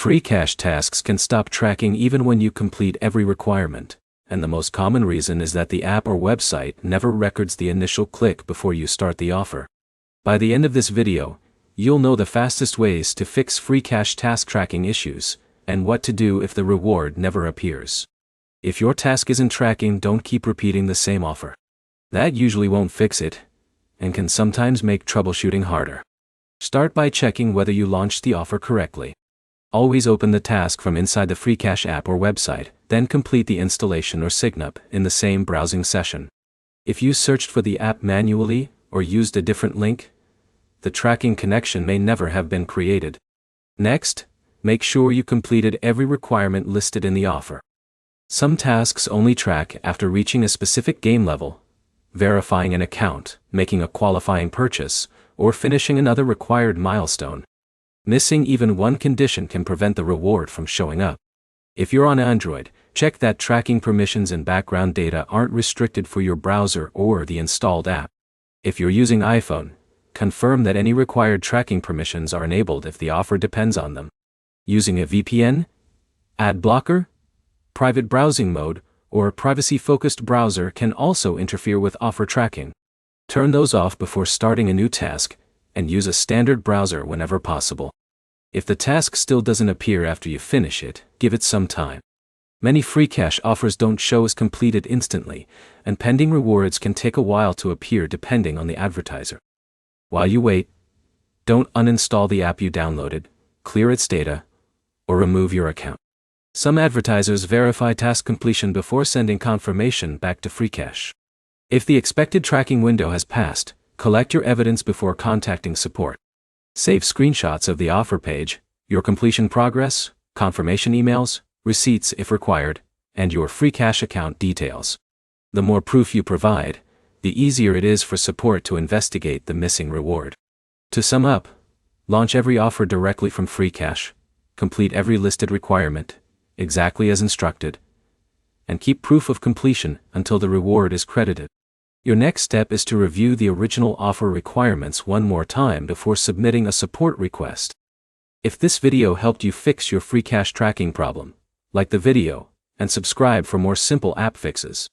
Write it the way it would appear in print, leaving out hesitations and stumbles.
Freecash tasks can stop tracking even when you complete every requirement, and the most common reason is that the app or website never records the initial click before you start the offer. By the end of this video, you'll know the fastest ways to fix Freecash task tracking issues, and what to do if the reward never appears. If your task isn't tracking, don't keep repeating the same offer. That usually won't fix it, and can sometimes make troubleshooting harder. Start by checking whether you launched the offer correctly. Always open the task from inside the Freecash app or website, then complete the installation or signup in the same browsing session. If you searched for the app manually or used a different link, the tracking connection may never have been created. Next, make sure you completed every requirement listed in the offer. Some tasks only track after reaching a specific game level, verifying an account, making a qualifying purchase, or finishing another required milestone. Missing even one condition can prevent the reward from showing up. If you're on Android, check that tracking permissions and background data aren't restricted for your browser or the installed app. If you're using iPhone, confirm that any required tracking permissions are enabled if the offer depends on them. Using a VPN, ad blocker, private browsing mode, or a privacy-focused browser can also interfere with offer tracking. Turn those off before starting a new task, and use a standard browser whenever possible. If the task still doesn't appear after you finish it, give it some time. Many Freecash offers don't show as completed instantly, and pending rewards can take a while to appear depending on the advertiser. While you wait, don't uninstall the app you downloaded, clear its data, or remove your account. Some advertisers verify task completion before sending confirmation back to Freecash. If the expected tracking window has passed, collect your evidence before contacting support. Save screenshots of the offer page, your completion progress, confirmation emails, receipts if required, and your Freecash account details. The more proof you provide, the easier it is for support to investigate the missing reward. To sum up, launch every offer directly from Freecash, complete every listed requirement, exactly as instructed, and keep proof of completion until the reward is credited. Your next step is to review the original offer requirements one more time before submitting a support request. If this video helped you fix your Freecash tracking problem, like the video, and subscribe for more simple app fixes.